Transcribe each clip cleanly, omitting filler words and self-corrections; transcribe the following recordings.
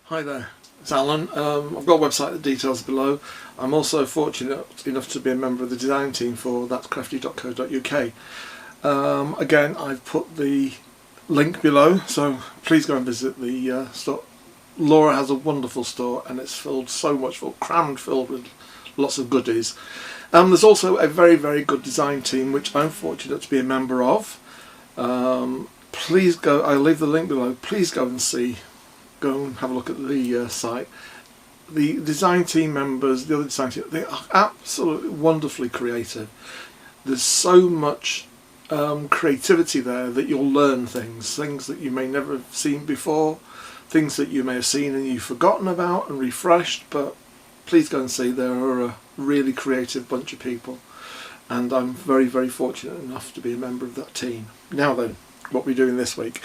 Hi there, it's Alan. I've got a website, the details below. I'm also fortunate enough to be a member of the design team for that's crafty.co.uk. Again, I've put the link below, so please go and visit the store. Laura has a wonderful store and it's crammed filled with lots of goodies. There's also a very good design team which I'm fortunate to be a member of. Please go, I'll leave the link below, please go and have a look at the site. The design team members, the other design team, they are absolutely wonderfully creative. There's so much creativity there that you'll learn things that you may never have seen before, things that you may have seen and you've forgotten about and refreshed, but please go and see. They are a really creative bunch of people and I'm very fortunate enough to be a member of that team. Now then, what we're doing this week.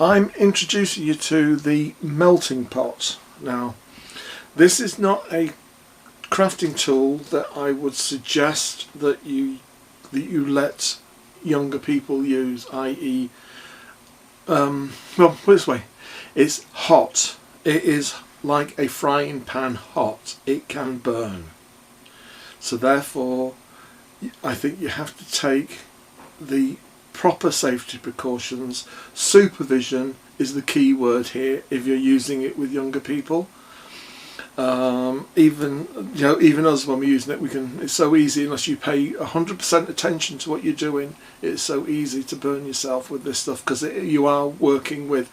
I'm introducing you to the melting pot. Now, this is not a crafting tool that I would suggest that you let younger people use, i.e., well, put it this way, it's hot. It is like a frying pan hot. It can burn. So therefore, I think you have to take the proper safety precautions. Supervision is the key word here if you're using it with younger people. Even us, when we're using it, it's so easy, unless you pay 100% attention to what you're doing, it's so easy to burn yourself with this stuff, because you are working with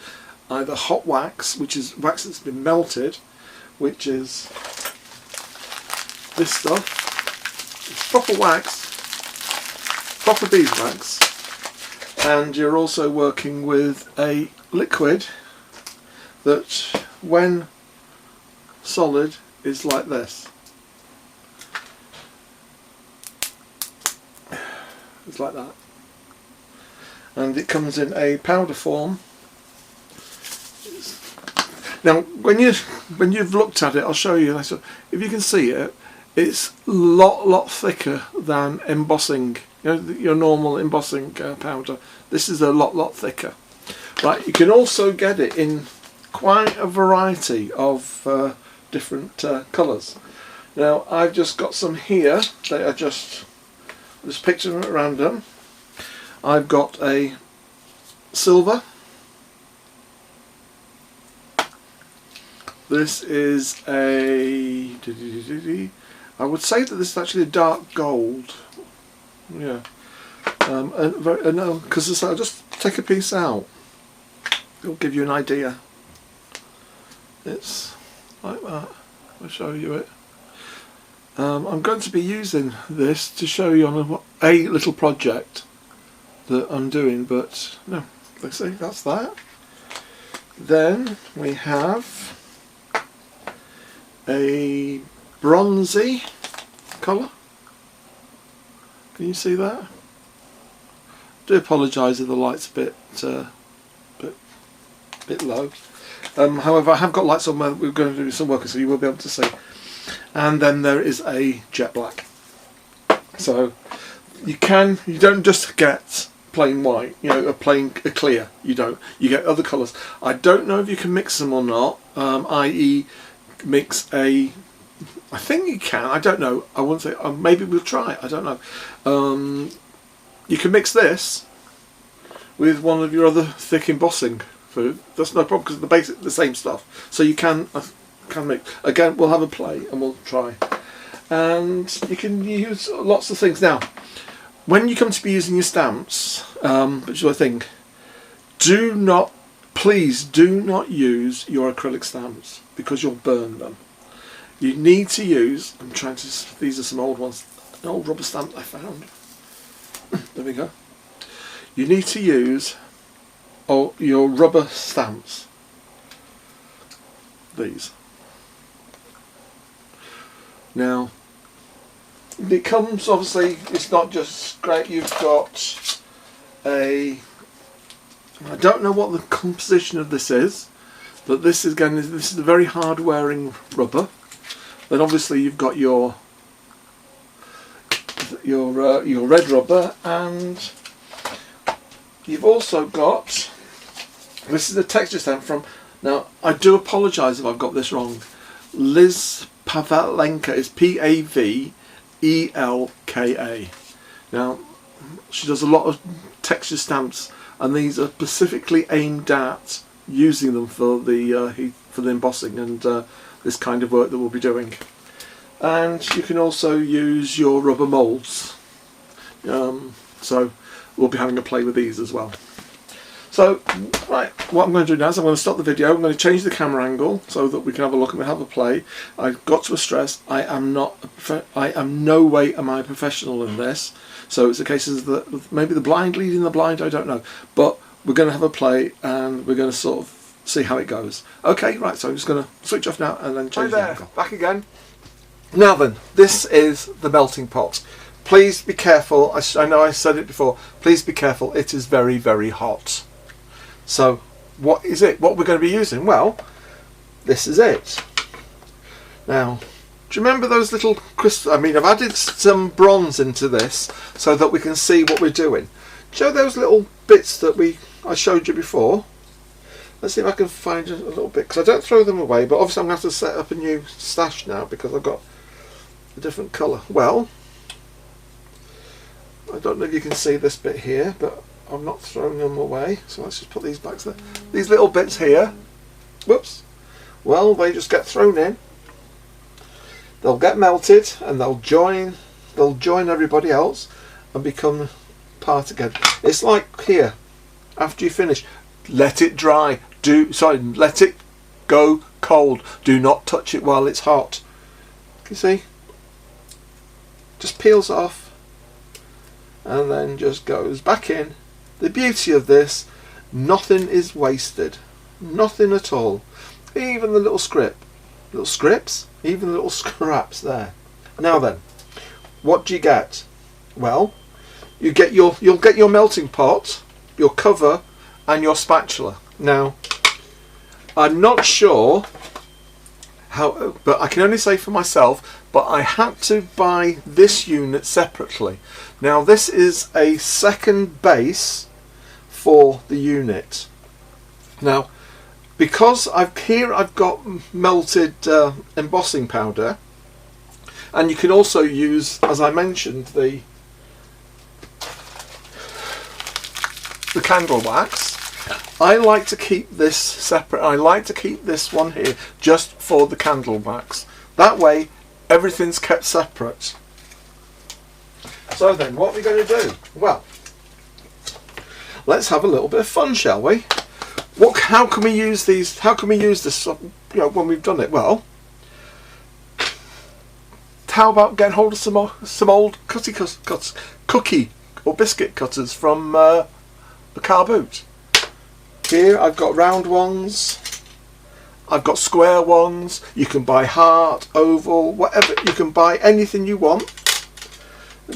either hot wax, which is wax that's been melted, which is this stuff. It's proper wax, proper beeswax. And you're also working with a liquid that, when solid, is like this. It's like that. And it comes in a powder form. Now, when you've looked at it, I'll show you. If you can see it, it's a lot thicker than embossing. Your normal embossing powder. This is a lot thicker. Right, you can also get it in quite a variety of different colours. Now, I've just got some here. They are just picked them at random. I've got a silver. This is a, I would say that this is actually a dark gold. Yeah, no, because I'll just take a piece out. It'll give you an idea. It's like that. I'll show you it. I'm going to be using this to show you on a little project that I'm doing, but no, let's see, that's that. Then we have a bronzy colour. Can you see that? I do apologise if the light's a bit low. However, I have got lights on where we're going to do some work, so you will be able to see. And then there is a jet black. So you don't just get plain white, a clear. You don't. You get other colours. I don't know if you can mix them or not. I.e., mix a. I think you can. I don't know. I wouldn't say. Maybe we'll try. I don't know. You can mix this with one of your other thick embossing food. That's no problem, because the same stuff. So you can mix. Again, we'll have a play and we'll try. And you can use lots of things. Now, when you come to be using your stamps, which is the thing, please do not use your acrylic stamps, because you'll burn them. You need to use, these are some old ones, an old rubber stamp I found. There we go. You need to use your rubber stamps. These. Now, it comes, obviously, it's not just great, you've got I don't know what the composition of this is, but this is a very hard wearing rubber. Then obviously you've got your red rubber, and you've also got, this is a texture stamp from Now, I do apologise if I've got this wrong. Liz Pavelenka is Pavelka. Now, she does a lot of texture stamps, and these are specifically aimed at using them for the embossing and this kind of work that we'll be doing. And you can also use your rubber moulds. So we'll be having a play with these as well. So, right, what I'm going to do now is I'm going to stop the video. I'm going to change the camera angle so that we can have a look and we have a play. I've got to stress, I am no way am I a professional in this. So it's a case of maybe the blind leading the blind, I don't know. But we're going to have a play and we're going to sort of see how it goes. Okay, right, so I'm just going to switch off now and then change the angle. Back again. Now then, this is the melting pot. Please be careful. I know I said it before. Please be careful. It is very, very hot. So, what is it? What we're going to be using? Well, this is it. Now, do you remember those little crystals? I mean, I've added some bronze into this so that we can see what we're doing. Do you know those little bits that I showed you before? Let's see if I can find a little bit, because I don't throw them away, but obviously I'm going to have to set up a new stash now because I've got a different colour. Well, I don't know if you can see this bit here, but I'm not throwing them away, so let's just put these back there. These little bits here, whoops, well, they just get thrown in, they'll get melted and they'll join everybody else and become part again. It's like here, after you finish, let it dry, let it go cold, do not touch it while it's hot. Can you see? Just peels off and then just goes back in. The beauty of this, nothing is wasted, nothing at all. Even the little scripts, even the little scraps there. Now then, what do you get? Well, you'll get your melting pot, your cover, and your spatula. Now, I'm not sure how, but I can only say for myself, but I had to buy this unit separately. Now, this is a second base for the unit. Now, because I've got melted embossing powder, and you can also use, as I mentioned, the candle wax. I like to keep this separate. I like to keep this one here just for the candle wax. That way, everything's kept separate. So then, what are we going to do? Well, let's have a little bit of fun, shall we? How can we use these? How can we use this? When we've done it. Well, how about getting hold of some old cookie or biscuit cutters from the car boot? Here I've got round ones. I've got square ones. You can buy heart, oval, whatever. You can buy anything you want.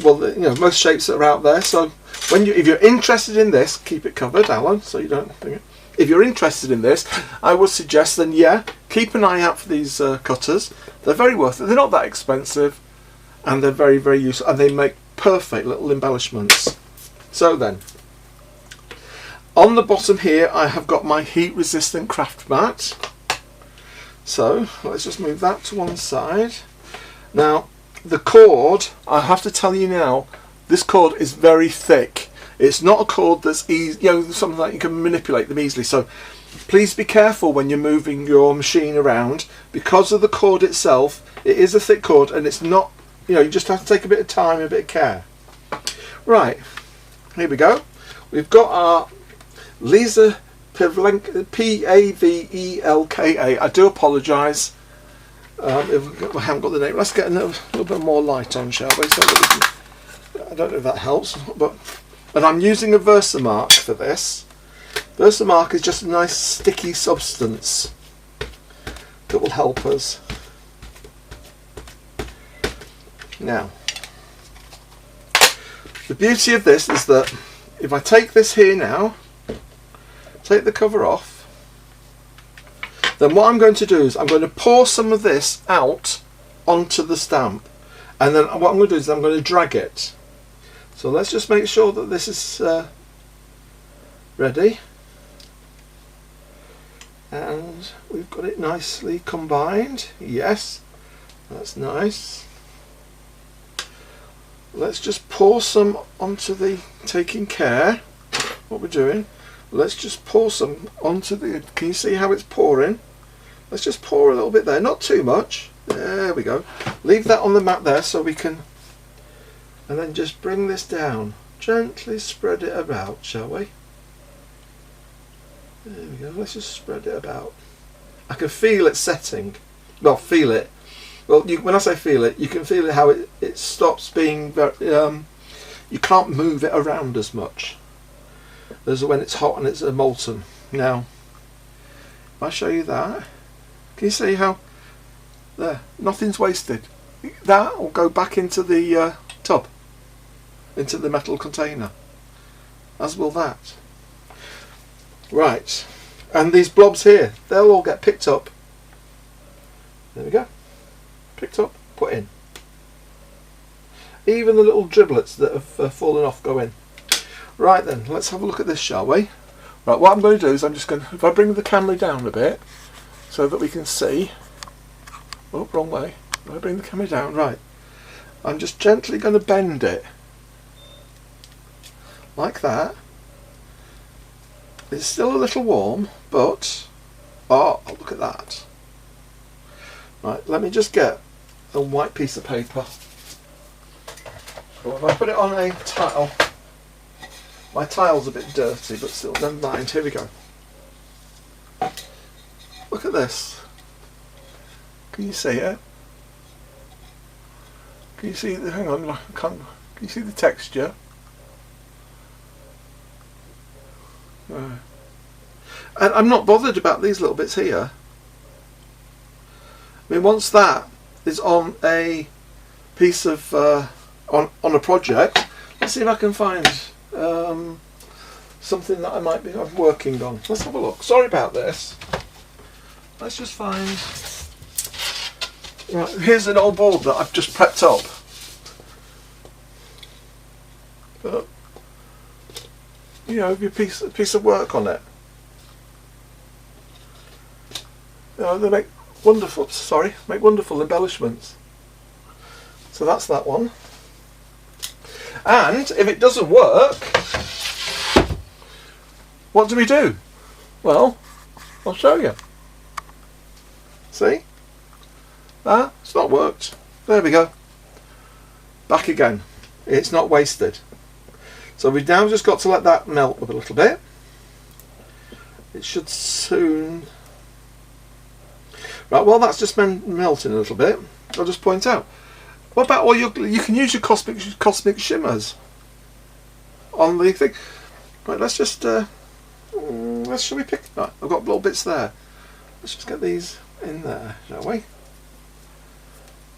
Well, most shapes that are out there. So if you're interested in this, keep it covered, Alan, so you don't think it. If you're interested in this, I would suggest then, yeah, keep an eye out for these cutters. They're very worth it. They're not that expensive, and they're very, very useful, and they make perfect little embellishments. So then, on the bottom here, I have got my heat-resistant craft mat. So let's just move that to one side. Now, the cord, I have to tell you now, this cord is very thick. It's not a cord that's easy, something that you can manipulate them easily. So please be careful when you're moving your machine around. Because of the cord itself, it is a thick cord, and it's not, you just have to take a bit of time and a bit of care. Right, here we go. We've got our Lisa Pavelka, Pavelka. I do apologise if I haven't got the name. Let's get a little bit more light on, shall we? So that we can, I don't know if that helps, and I'm using a Versamark for this. Versamark is just a nice sticky substance that will help us. Now, the beauty of this is that if I take this here now, take the cover off, then what I'm going to do is I'm going to pour some of this out onto the stamp, and then what I'm going to do is I'm going to drag it. So let's just make sure that this is ready. and we've got it nicely combined. Yes, that's nice. Let's just pour some onto the, taking care what we're doing, let's just pour some onto the, can you see how it's pouring? Let's just pour a little bit there, not too much. There we go. Leave that on the mat there so we can, and then just bring this down. Gently spread it about, shall we? There we go. Let's just spread it about. I can feel it setting. Well, feel it. Well, when I say feel it, you can feel it how it stops being very, you can't move it around as much as when it's hot and it's molten. Now, if I show you that, can you see how there, nothing's wasted? That will go back into the tub, into the metal container, as will that. Right, and these blobs here, they'll all get picked up. There we go. Picked up, put in. Even the little driblets that have fallen off go in. Right then, let's have a look at this, shall we? Right, what I'm going to do is I'm just going to, if I bring the camera down a bit so that we can see. Oh, wrong way. If I bring the camera down, right. I'm just gently going to bend it. Like that. It's still a little warm, but, oh, look at that. Right, let me just get a white piece of paper. Well, if I put it on a tile, my tile's a bit dirty, but still, never mind. Here we go. Look at this. Can you see it? Can you see the, hang on, can you see the texture? And I'm not bothered about these little bits here. I mean, once that is on a piece of on a project, let's see if I can find something that I'm working on. Let's have a look. Sorry about this. Let's just find. Right, here's an old board that I've just prepped up. But, you know, a piece of work on it. You know, they make wonderful embellishments. So that's that one. And if it doesn't work, what do we do? Well, I'll show you. See? It's not worked. There we go. Back again. It's not wasted. So we've now just got to let that melt up a little bit. It should soon. Right, well, that's just been melting a little bit. I'll just point out. What about all you can use your cosmic shimmers on the thing. Right, let's just shall we pick? Right, I've got little bits there. Let's just get these in there, shall we?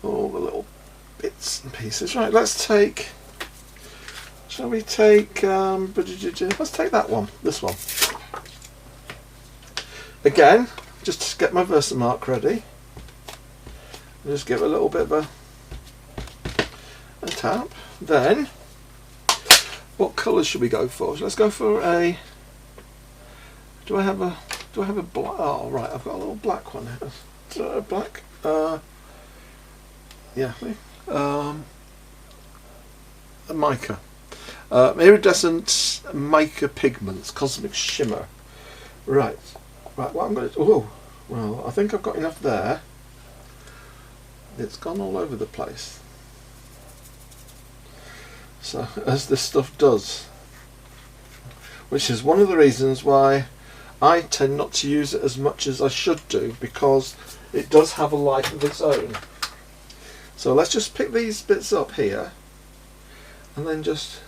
All the little bits and pieces. Right, let's take. Shall we take? Let's take that one. This one. Again, just to get my Versamark ready. I'll just give it a little bit of a tap. Then, what colour should we go for? Let's go for a. Do I have a black? Oh right, I've got a little black one here. Black. Yeah. A mica. Iridescent mica pigments, cosmic shimmer. Right. Right. What I'm going to. Oh, well, I think I've got enough there. It's gone all over the place. So, as this stuff does, which is one of the reasons why I tend not to use it as much as I should do, because it does have a life of its own. So let's just pick these bits up here, and then just.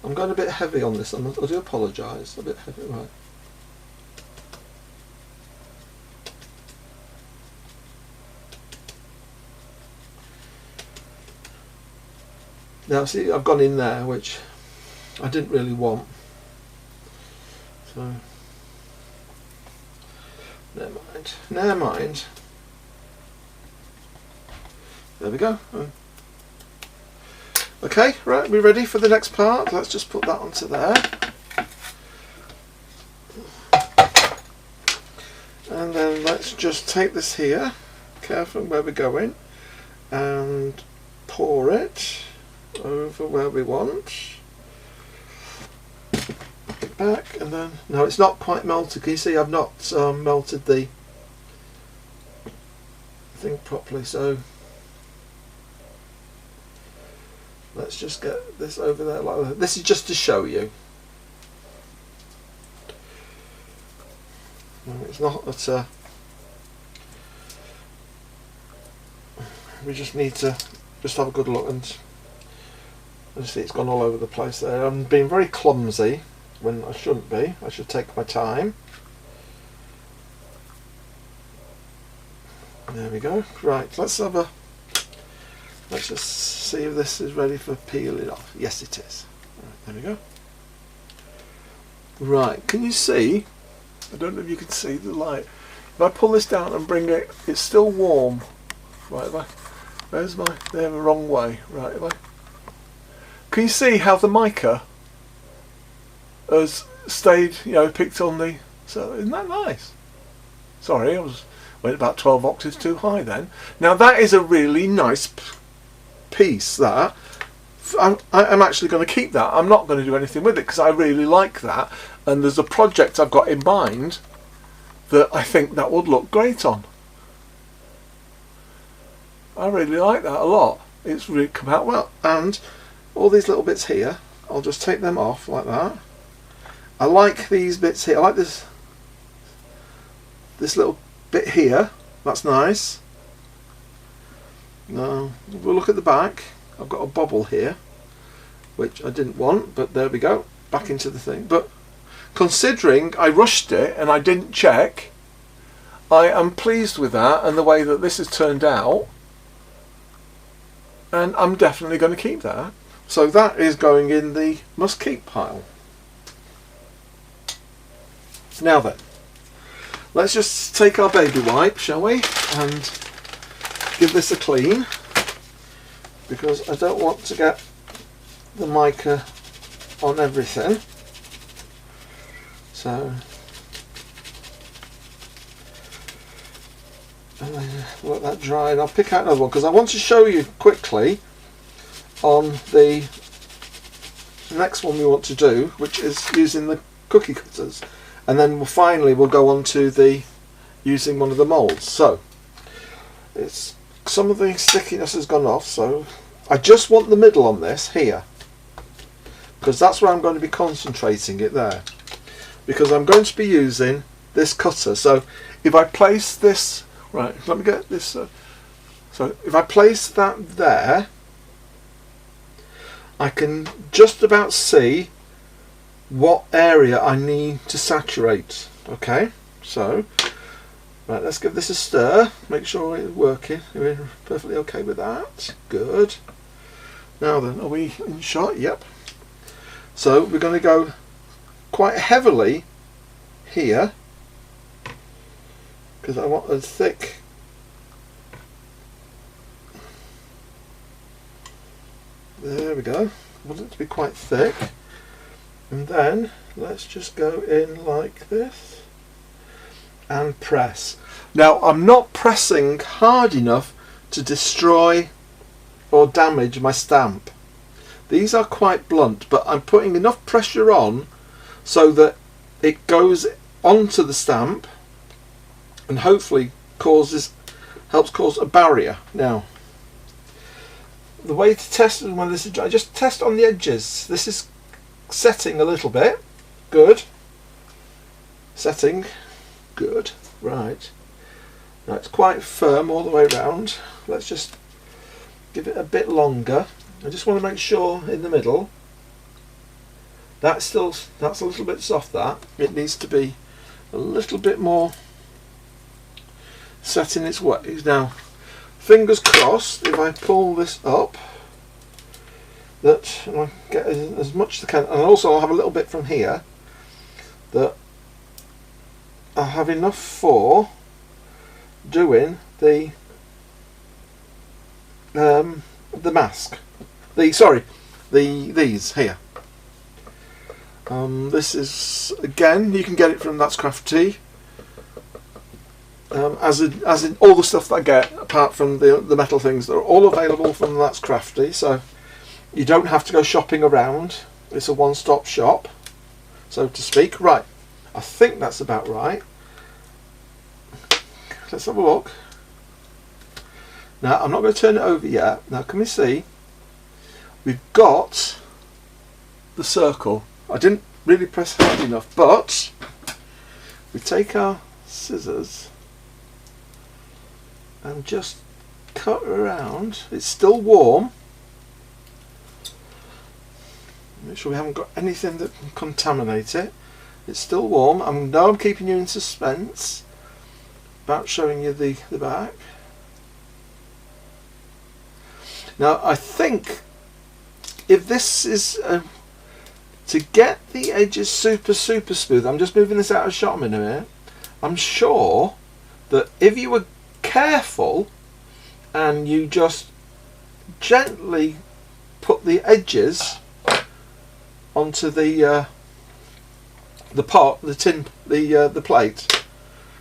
I'm going a bit heavy on this. I do apologise. A bit heavy, right? Now see, I've gone in there, which I didn't really want. So, never mind. Never mind. There we go. Okay, right, we're ready for the next part. Let's just put that onto there. just take this here, careful where we're going, and pour it over where we want. Put it back, and then, no, it's not quite melted. Can you see I've not melted the thing properly, so let's just get this over there like that. This is just to show you. It's not that we just need to just have a good look, and see it's gone all over the place there. I'm being very clumsy when I shouldn't be. I should take my time. There we go. Right, let's just see if this is ready for peeling off. Yes, it is. Right, there we go. Right, can you see? I don't know if you can see the light. If I pull this down and bring it, it's still warm. Right, where's my, they're the wrong way. Right, can you see how the mica has stayed, you know, picked on the, so isn't that nice? Sorry, went about 12 octaves too high then. Now that is a really nice piece, that. I'm actually going to keep that. I'm not going to do anything with it because I really like that, and there's a project I've got in mind that I think that would look great on. I really like that a lot. It's really come out well, and all these little bits here, I'll just take them off like that. I like these bits here. I like this little bit here. That's nice. Now we'll look at the back. I've got a bobble here, which I didn't want, but there we go. Back into the thing. But considering I rushed it and I didn't check, I am pleased with that and the way that this has turned out, and I'm definitely going to keep that. So that is going in the must keep pile. Now then, let's just take our baby wipe, shall we, and give this a clean, because I don't want to get the mica on everything. So, and then let that dry, and I'll pick out another one because I want to show you quickly on the next one we want to do, which is using the cookie cutters, and then we'll go on to the using one of the molds. So it's some of the stickiness has gone off, so I just want the middle on this here, because that's where I'm going to be concentrating it there, because I'm going to be using this cutter. So if I place this, right, let me get this, so if I place that there, I can just about see what area I need to saturate. Okay, so right, let's give this a stir, make sure it's working. We're perfectly okay with that. Good. Now then, are we in shot? Yep. So we're going to go quite heavily here, because I want a thick, there we go, I want it to be quite thick, and then let's just go in like this and press. Now I'm not pressing hard enough to destroy or damage my stamp. These are quite blunt, but I'm putting enough pressure on so that it goes onto the stamp and hopefully helps cause a barrier. Now the way to test it when this is dry, just test on the edges. This is setting a little bit. Good. Setting. Good. Right. Now it's quite firm all the way around. Let's just give it a bit longer. I just want to make sure in the middle that's a little bit soft. That it needs to be a little bit more set in its ways. Now fingers crossed, if I pull this up, that I get as much as I can, and also I'll have a little bit from here, that I'll have enough for doing the mask. These here. This is, again, you can get it from That's Crafty. as in all the stuff that I get, apart from the metal things, they're all available from That's Crafty, so you don't have to go shopping around. It's a one-stop shop, so to speak. Right, I think that's about right. Let's have a look. Now, I'm not going to turn it over yet. Now, can we see? We've got the circle. I didn't really press hard enough, but we take our scissors and just cut around. It's still warm. Make sure we haven't got anything that can contaminate it. It's still warm. I know I'm keeping you in suspense about showing you the back. Now, I think if this is to get the edges super smooth, I'm just moving this out of shot a minute. I'm sure that if you were careful and you just gently put the edges onto the pot, the tin, the plate.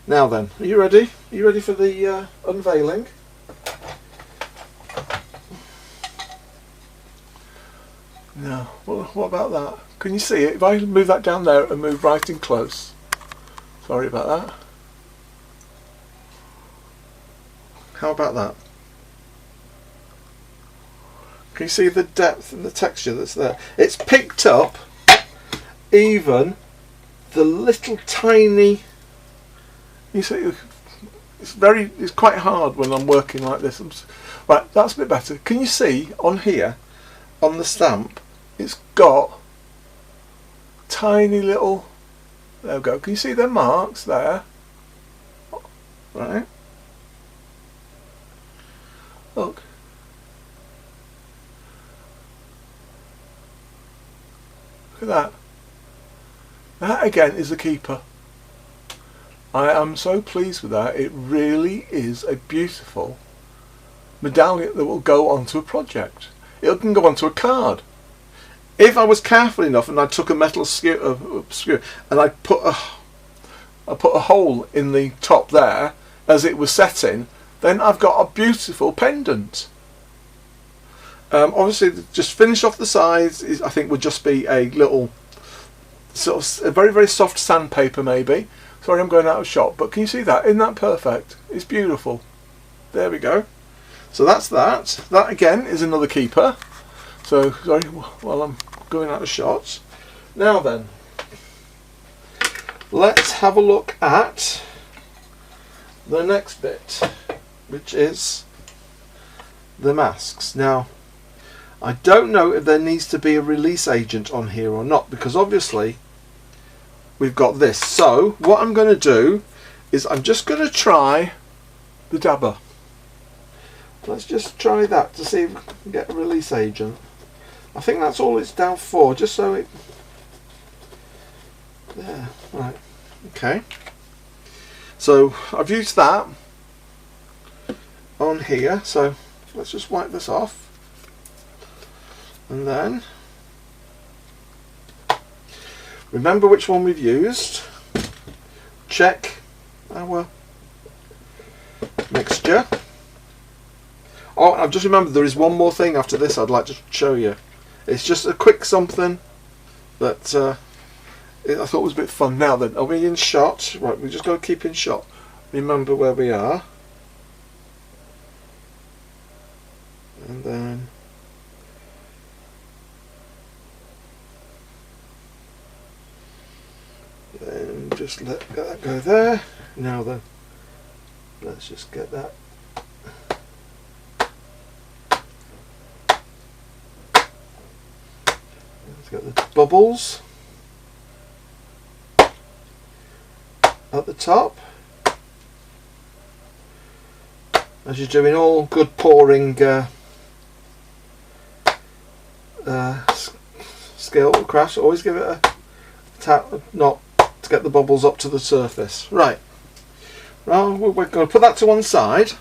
Now then, are you ready? Are you ready for the unveiling? No. Well, what about that? Can you see it? If I move that down there and move right in close. Sorry about that. How about that? Can you see the depth and the texture that's there? It's picked up even the little tiny. You see, it's quite hard when I'm working like this. Right, that's a bit better. Can you see on here, on the stamp, it's got tiny little. There we go. Can you see the marks there? Right. Look. Look at that. That again is the keeper. I am so pleased with that. It really is a beautiful medallion that will go onto a project. It can go onto a card. If I was careful enough and I took a metal skewer and I put a hole in the top there as it was setting, then I've got a beautiful pendant. Obviously, just finish off the sides. I think would just be a little sort of a very soft sandpaper, maybe. Sorry, I'm going out of shot, but can you see that? Isn't that perfect? It's beautiful. There we go. So that's that. That again is another keeper. So sorry, while I'm going out of shots. Now then, let's have a look at the next bit, which is the masks. Now, I don't know if there needs to be a release agent on here or not, because obviously we've got this. So what I'm going to do is I'm just going to try the dabber. Let's just try that to see if we can get a release agent. I think that's all it's down for, just so it. There, right, okay. So I've used that on here, so let's just wipe this off. And then remember which one we've used. Check our mixture. Oh, I've just remembered there is one more thing after this I'd like to show you. It's just a quick something that I thought was a bit fun. Now then, are we in shot? Right, we just got to keep in shot. Remember where we are. And then just let that go there. Now then, let's just get that. Let's get the bubbles at the top, as you're doing all good pouring skill crafts. Always give it a tap, not to get the bubbles up to the surface. Right. Well, we're going to put that to one side.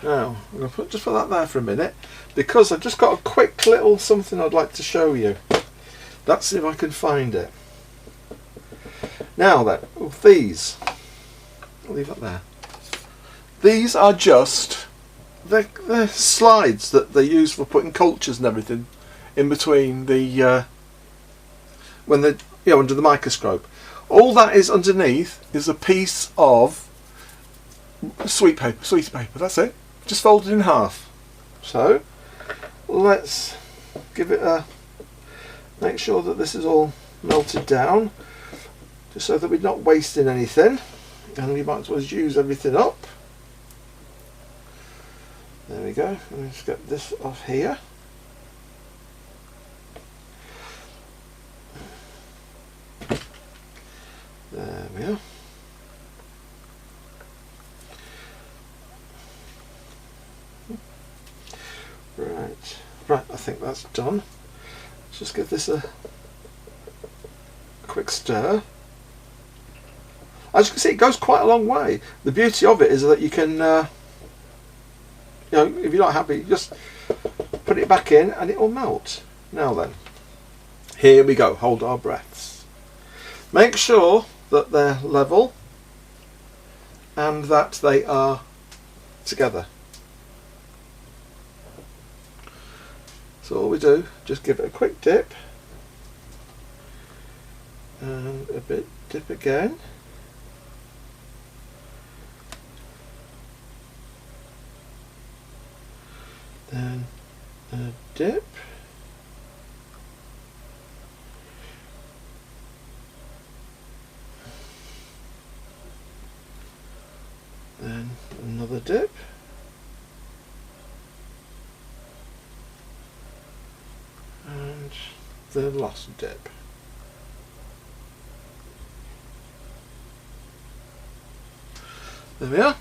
Now, I'm going to just put that there for a minute, because I've just got a quick little something I'd like to show you. Let's see if I can find it. Now then, these. I'll leave that there. These are just the slides that they use for putting cultures and everything in between the when they're under the microscope. All that is underneath is a piece of sweet paper. That's it. Just folded in half. So let's give it a. Make sure that this is all melted down, just so that we're not wasting anything, and we might as well use everything up. There we go. Let me just get this off here. There we are. Right, I think that's done. Let's just give this a quick stir. As you can see, it goes quite a long way. The beauty of it is that you can, if you're not happy, just put it back in and it will melt. Now then, here we go. Hold our breaths. Make sure that they're level and that they are together. So all we do, just give it a quick dip and a bit dip again. Then a dip. Then another dip. And the last dip. There we are.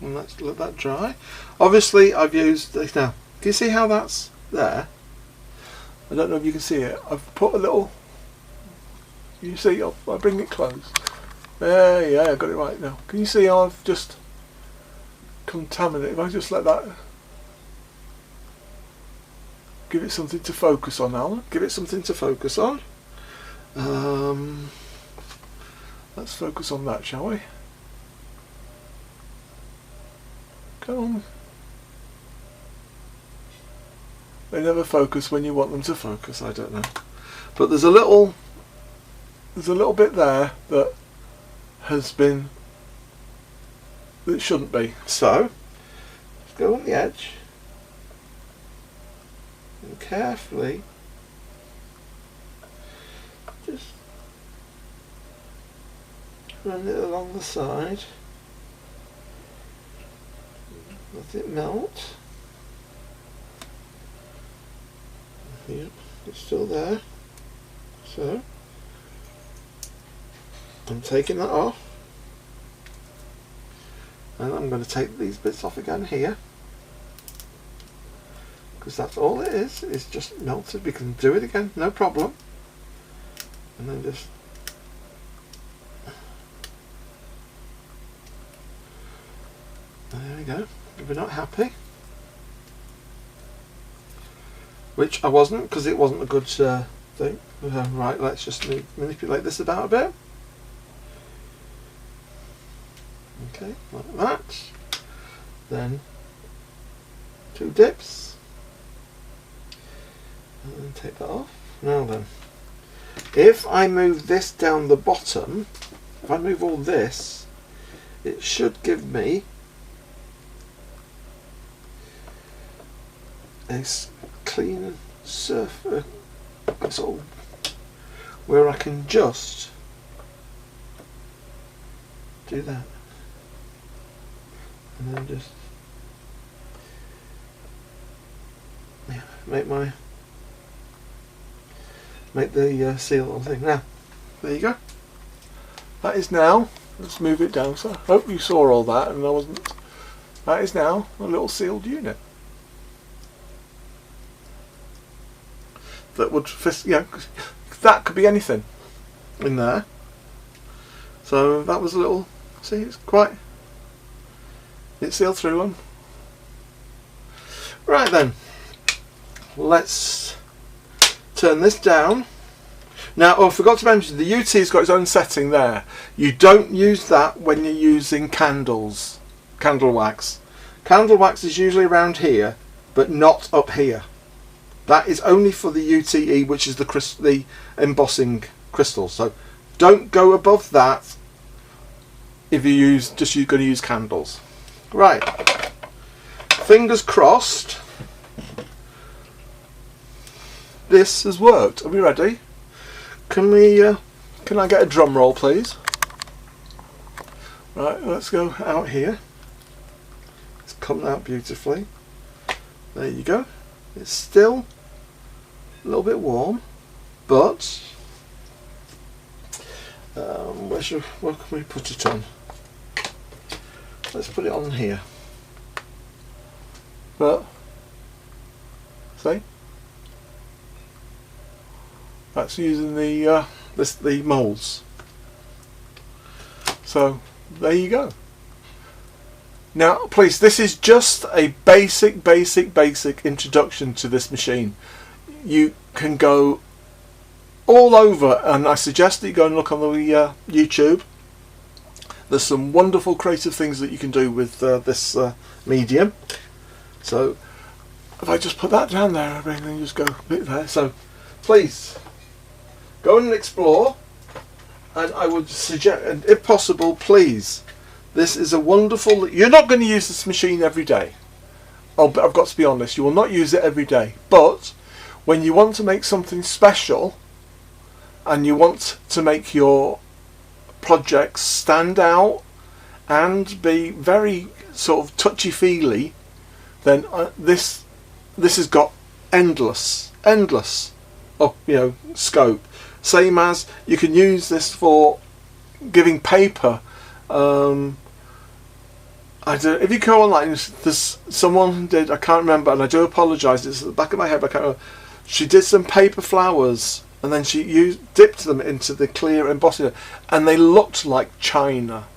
And let's let that dry. Obviously I've used this now. Can you see how that's there? I don't know if you can see it. I've put a little, you see, I'll bring it close. Yeah, I got it right now. Can you see how I've just contaminated? If I just let that, give it something to focus on, Alan. Give it something to focus on. Let's focus on that, shall we? Come on. They never focus when you want them to focus, I don't know. But there's a little bit there that has been, that shouldn't be. So, just go on the edge and carefully just run it along the side. Let it melt. Yep, it's still there. So I'm taking that off, and I'm going to take these bits off again here, because that's all it is. It's just melted. We can do it again, no problem. And then just there we go. If we're not happy, which I wasn't, because it wasn't a good thing. Right, let's just manipulate this about a bit. Okay, like that. Then 2 dips, and then take that off. Now then, if I move this down the bottom, if I move all this, it should give me a clean surface, sort of, where I can just do that, and then just make the seal on thing. Now there you go. That is now. Let's move it down. So I hope you saw all that, and I wasn't. That is now a little sealed unit. That would fit, that could be anything in there. So that was a little, see, it's sealed through them. Right then, let's turn this down. Now, I forgot to mention, the UT's got its own setting there. You don't use that when you're using candles, candle wax. Candle wax is usually around here, but not up here. That is only for the UTE, which is the embossing crystal. So don't go above that if you're going to use candles. Right, fingers crossed this has worked. Are we ready? Can I get a drum roll, please? Right, let's go out here. It's coming out beautifully. There you go. It's still a little bit warm, but where can we put it on? Let's put it on here. But see, that's using the moulds. So there you go. Now please, this is just a basic introduction to this machine. You can go all over, and I suggest that you go and look on the YouTube. There's some wonderful creative things that you can do with this medium. So if I just put that down there, everything just go a bit there. So please go and explore, and I would suggest, and if possible, please, this is a wonderful. You're not going to use this machine every day. I've got to be honest, you will not use it every day. But when you want to make something special, and you want to make your projects stand out and be very sort of touchy-feely, then this has got endless scope. Same as you can use this for giving paper. I don't. If you go online, there's someone did. I can't remember, and I do apologise. It's at the back of my head. But I can't remember. She did some paper flowers, and then she dipped them into the clear embossing, and they looked like china.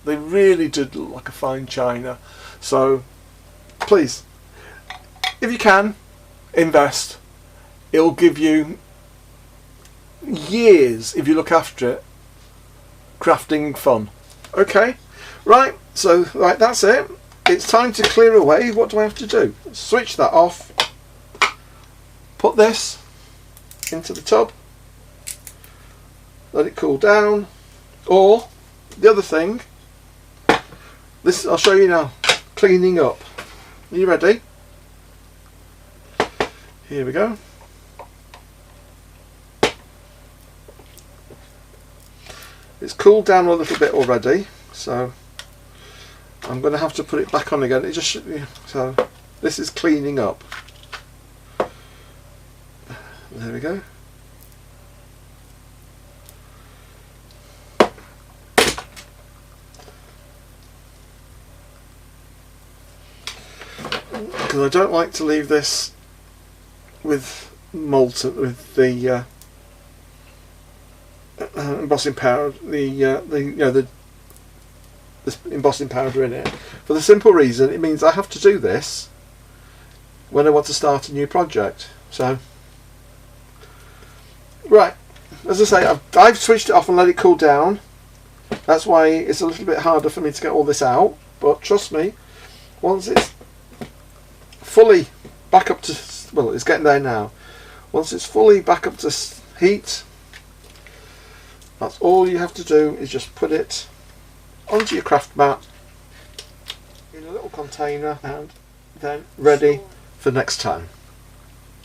They really did look like a fine china. So please, if you can, invest. It'll give you years, if you look after it, crafting fun. Okay, right, so that's it. It's time to clear away. What do I have to do? Switch that off, put this into the tub, let it cool down, or the other thing, this I'll show you now, cleaning up. Are you ready? Here we go. It's cooled down a little bit already, so I'm going to have to put it back on again. It just so this is cleaning up. There we go. Because I don't like to leave this with molten, with the embossing powder, the embossing powder in it, for the simple reason it means I have to do this when I want to start a new project. So right, as I say, I've switched it off and let it cool down. That's why it's a little bit harder for me to get all this out, but trust me, once it's fully back up to, well, it's getting there now, once it's fully back up to heat, that's all you have to do, is just put it onto your craft mat in a little container and then ready for next time.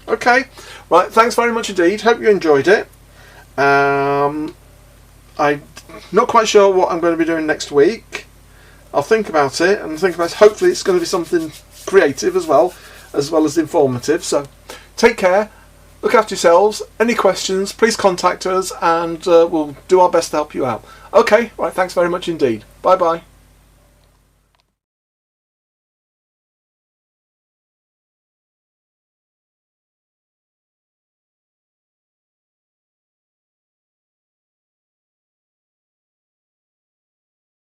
Okay, right, thanks very much indeed. Hope you enjoyed it. I'm not quite sure what I'm going to be doing next week. I'll think about it and think about it. Hopefully it's going to be something creative as well as informative. So take care. Look after yourselves. Any questions, please contact us, and we'll do our best to help you out. Okay, right, thanks very much indeed. Bye bye.